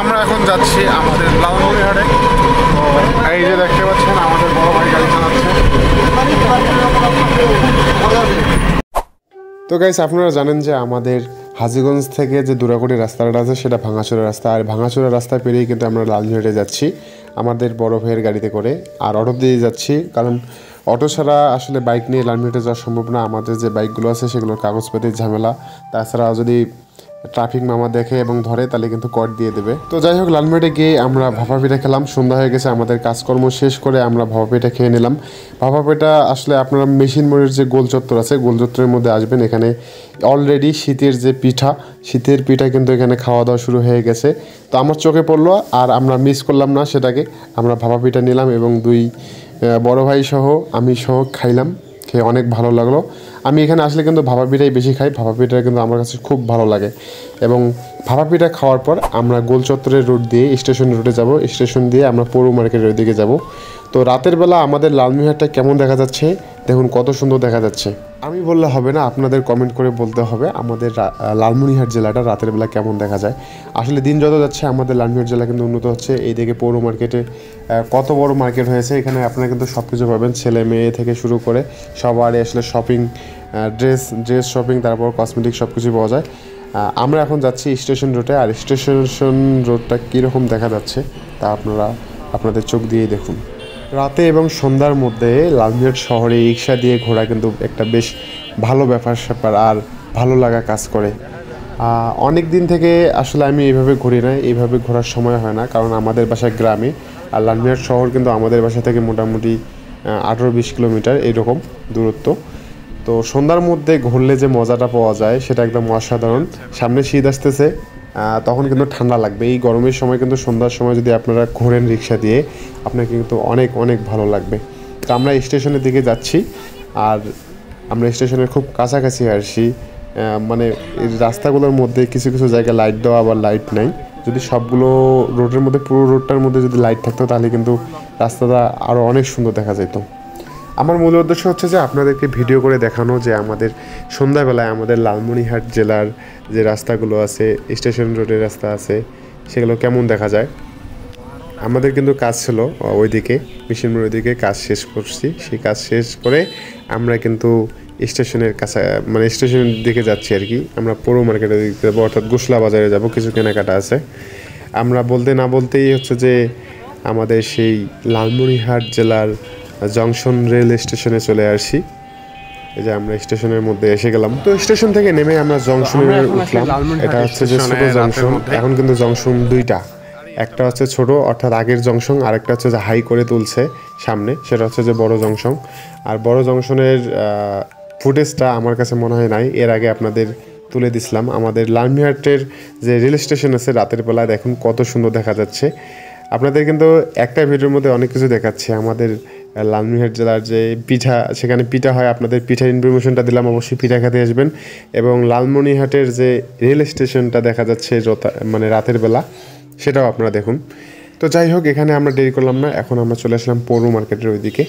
আমরা এখন যাচ্ছি আমাদের লালমনিরহাটে। তো এই যে দেখতে পাচ্ছেন আমাদের বড় ভাই গাড়ি চালাচ্ছে। তো গাইস, আপনারা জানেন যে আমাদের হাজীগঞ্জ থেকে যে দুরাকুড়ি রাস্তাটা আছে সেটা ভাঙাচোরা রাস্তা, আর ভাঙাচোরা রাস্তা পেরিয়ে কিন্তু আমরা লালমনিরহাটে যাচ্ছি আমাদের বড় ভাইয়ের গাড়িতে করে। আর অটো দিয়ে যাচ্ছি, কারণ অটো ছাড়া আসলে বাইক নিয়ে লালমনিরহাটে যাওয়া সম্ভব না। আমাদের যে বাইকগুলো আছে সেগুলোর কাগজপাতির ঝামেলা, তাছাড়া যদি ট্রাফিক মামা দেখে এবং ধরে তাহলে কিন্তু কর দিয়ে দেবে। তো যাই হোক, লালমনিরহাটে গিয়ে আমরা ভাপা পিঠা খেলাম। সন্ধ্যা হয়ে গেছে, আমাদের কাজকর্ম শেষ করে আমরা ভাপা পিঠা খেয়ে নিলাম। ভাপা পিঠা আসলে আপনারা মেশিন মোড়ের যে গোল চত্বর আছে, গোল চত্বরের মধ্যে আসবেন। এখানে অলরেডি শীতের যে পিঠা, শীতের পিঠা কিন্তু এখানে খাওয়া দাওয়া শুরু হয়ে গেছে। তো আমার চোখে পড়লো, আর আমরা মিস করলাম না সেটাকে। আমরা ভাপা পিঠা নিলাম এবং দুই বড় ভাই সহ আমি সহ খাইলাম। খেয়ে অনেক ভালো লাগলো। আমি এখানে আসলে কিন্তু ভাপা পিঠাই বেশি খাই। ভাপা পিঠা কিন্তু আমার কাছে খুব ভালো লাগে। এবং ভাপা পিঠা খাওয়ার পর আমরা গোল চত্বরের রুট দিয়ে স্টেশন রুটে যাব। স্টেশন দিয়ে আমরা পৌর মার্কেটের দিকে যাব। তো রাতের বেলা আমাদের লালমনিরহাটটা কেমন দেখা যাচ্ছে দেখুন, কত সুন্দর দেখা যাচ্ছে। আমি বললে হবে না, আপনাদের কমেন্ট করে বলতে হবে আমাদের লালমনিরহাট জেলাটা রাতের বেলা কেমন দেখা যায়। আসলে দিন যত যাচ্ছে আমাদের লালমনিরহাট জেলা কিন্তু উন্নত হচ্ছে। এইদিকে পৌর মার্কেটে কত বড় মার্কেট হয়েছে, এখানে আপনারা কিন্তু সব কিছু পাবেন, ছেলে মেয়ে থেকে শুরু করে সবারই আসলে শপিং, ড্রেস শপিং, তারপর কসমেটিক সব কিছু পাওয়া যায়। আমরা এখন যাচ্ছি স্টেশন রোডে, আর স্টেশন রোডটা কীরকম দেখা যাচ্ছে তা আপনাদের চোখ দিয়েই দেখুন। রাতে এবং সন্ধ্যার মধ্যে লালমনিরহাট শহরে রিক্সা দিয়ে ঘোরা কিন্তু একটা বেশ ভালো ব্যাপার আর ভালো লাগা কাজ করে। অনেক দিন থেকে আসলে আমি এইভাবে ঘুরি না, এইভাবে ঘোরার সময় হয় না, কারণ আমাদের বাসা গ্রামে। আর লালমনিরহাট শহর কিন্তু আমাদের বাসা থেকে মোটামুটি 18-20 কিলোমিটার এইরকম দূরত্ব। তো সন্ধ্যার মধ্যে ঘুরলে যে মজাটা পাওয়া যায় সেটা একদম অসাধারণ। সামনে শীত আসতেছে, তখন কিন্তু ঠান্ডা লাগবে। এই গরমের সময় কিন্তু সন্ধ্যার সময় যদি আপনারা ঘোরেন রিক্সা দিয়ে, আপনাকে কিন্তু অনেক অনেক ভালো লাগবে। তো আমরা স্টেশনের দিকে যাচ্ছি, আর আমরা স্টেশনের খুব কাছাকাছি আসছি। মানে এই রাস্তাগুলোর মধ্যে কিছু কিছু জায়গায় লাইট দেওয়া, আবার লাইট নাই। যদি সবগুলো রোডের মধ্যে, পুরো রোডটার মধ্যে যদি লাইট থাকতো তাহলে কিন্তু রাস্তাটা আরও অনেক সুন্দর দেখা যেত। আমার মূল উদ্দেশ্য হচ্ছে যে আপনাদেরকে ভিডিও করে দেখানো যে আমাদের সন্ধ্যাবেলায় আমাদের লালমনিরহাট জেলার যে রাস্তাগুলো আছে, স্টেশন রোডের রাস্তা আছে, সেগুলো কেমন দেখা যায়। আমাদের কিন্তু কাজ ছিল ওইদিকে মেশিন মোড়ের দিকে, কাজ শেষ করছি। সেই কাজ শেষ করে আমরা কিন্তু স্টেশনের কাছে, মানে স্টেশনের দিকে যাচ্ছি আর কি। আমরা পৌর মার্কেটের দিকে যাবো, অর্থাৎ গোসলা বাজারে যাব, কিছু কেনাকাটা আছে। আমরা বলতে না বলতেই হচ্ছে যে আমাদের সেই লালমনিরহাট জেলার জংশন রেল স্টেশনে চলে আসি। এই যে আমরা স্টেশনের মধ্যে এসে গেলাম। তো স্টেশন থেকে নেমে আমরা জংশনে উঠলাম। এটা হচ্ছে যে ছোট জংশন। এখন কিন্তু জংশন দুইটা, একটা হচ্ছে ছোট অর্থাৎ আগের জংশন, আর একটা হচ্ছে যে হাই করে তুলছে সামনে, সেটা হচ্ছে যে বড় জংশন। আর বড় জংশনের ফুটেজটা আমার কাছে মনে হয় নাই, এর আগে আপনাদের তুলে দিছিলাম। আমাদের লালমনিরহাটের যে রেল স্টেশন আছে রাতের বেলায় দেখুন কত সুন্দর দেখা যাচ্ছে। আপনাদের কিন্তু একটা ভিডিওর মধ্যে অনেক কিছু দেখাচ্ছে। আমাদের লালমনিরহাট জেলার যে পিঠা, সেখানে পিঠা হয়, আপনাদের পিঠার ইনফরমেশনটা দিলাম, অবশ্যই পিঠা খেতে আসবেন। এবং লালমনিরহাটের যে রেল স্টেশনটা দেখা যাচ্ছে মানে রাতের বেলা, সেটাও আপনারা দেখুন। তো যাই হোক, এখানে আমরা দেরি করলাম না, এখন আমরা চলে আসলাম পৌর মার্কেটের ওইদিকে।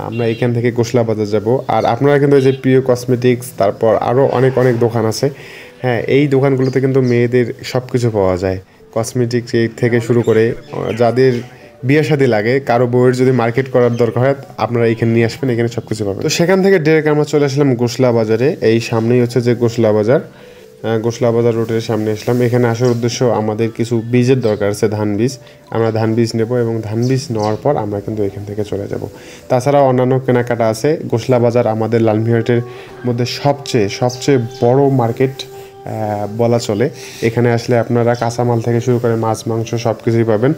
আমরা এখান থেকে গোসলা বাজার যাব। আর আপনারা কিন্তু ওই যে প্রিয় কসমেটিক্স, তারপর আরও অনেক অনেক দোকান আছে। হ্যাঁ, এই দোকানগুলোতে কিন্তু মেয়েদের সব কিছু পাওয়া যায়, কসমেটিক্স থেকে শুরু করে যাদের বিয়ে শাদী লাগে, কারো বউয়ের যদি মার্কেট করার দরকার হয় আপনারা এখানে নিয়ে আসবেন, এখানে সব কিছু পাবেন। তো সেখান থেকে ডিরেক্ট আমরা চলে আসলাম গোসলা বাজারে। এই সামনেই হচ্ছে যে গোসলা বাজার, গোসলা বাজার রোডের সামনে আসলাম। এখানে আসার উদ্দেশ্য আমাদের কিছু বীজের দরকার আছে, ধান বীজ। আমরা ধান বীজ নেব এবং ধান বীজ নেওয়ার পর আমরা কিন্তু এখান থেকে চলে যাব। তাছাড়াও অন্যান্য কেনাকাটা আছে। গোসলা বাজার আমাদের লালমনিরহাটের মধ্যে সবচেয়ে বড় মার্কেট বলা চলে। এখানে আসলে আপনারা কাঁচামাল থেকে শুরু করে মাছ মাংস সব কিছুই পাবেন,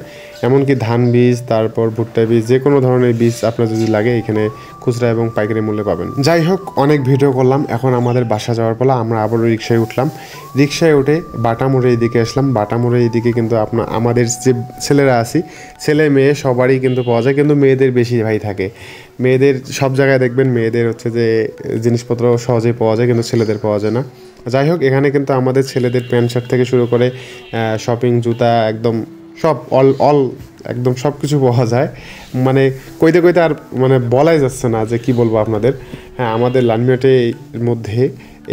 এমনকি ধান বীজ, তারপর ভুট্টা বীজ, যে কোনো ধরনের বীজ আপনার যদি লাগে এখানে খুচরা এবং পাইকারি মূল্যে পাবেন। যাই হোক, অনেক ভিডিও করলাম, এখন আমাদের বাসা যাওয়ার পালা। আমরা আবারও রিক্সায় উঠলাম। রিক্সায় উঠে বাটামোড়ে এইদিকে আসলাম। বাটামোড়ে এইদিকে কিন্তু আমাদের যে ছেলেরা আছি, ছেলে মেয়ে সবারই কিন্তু পাওয়া যায়, কিন্তু মেয়েদের বেশি ভাই থাকে। মেয়েদের সব জায়গায় দেখবেন মেয়েদের হচ্ছে যে জিনিসপত্র সহজেই পাওয়া যায়, কিন্তু ছেলেদের পাওয়া যায় না। যাই হোক, এখানে কিন্তু আমাদের ছেলেদের প্যান্ট শার্ট থেকে শুরু করে শপিং, জুতা, একদম সব অল একদম সব কিছু পাওয়া যায়। মানে কইতে আর মানে বলাই যাচ্ছে না যে কি বলবো আপনাদের। হ্যাঁ, আমাদের লালমনিরহাটের মধ্যে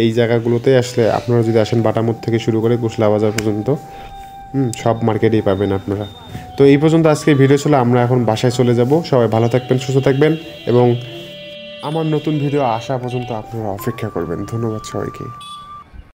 এই জায়গাগুলোতে আসলে আপনারা যদি আসেন, বাটামোড় থেকে শুরু করে গোসলা বাজার পর্যন্ত, সব মার্কেটেই পাবেন আপনারা। তো এই পর্যন্ত আজকের ভিডিও ছিল, আমরা এখন বাসায় চলে যাব। সবাই ভালো থাকবেন, সুস্থ থাকবেন এবং আমার নতুন ভিডিও আসা পর্যন্ত আপনারা অপেক্ষা করবেন। ধন্যবাদ সবাইকে।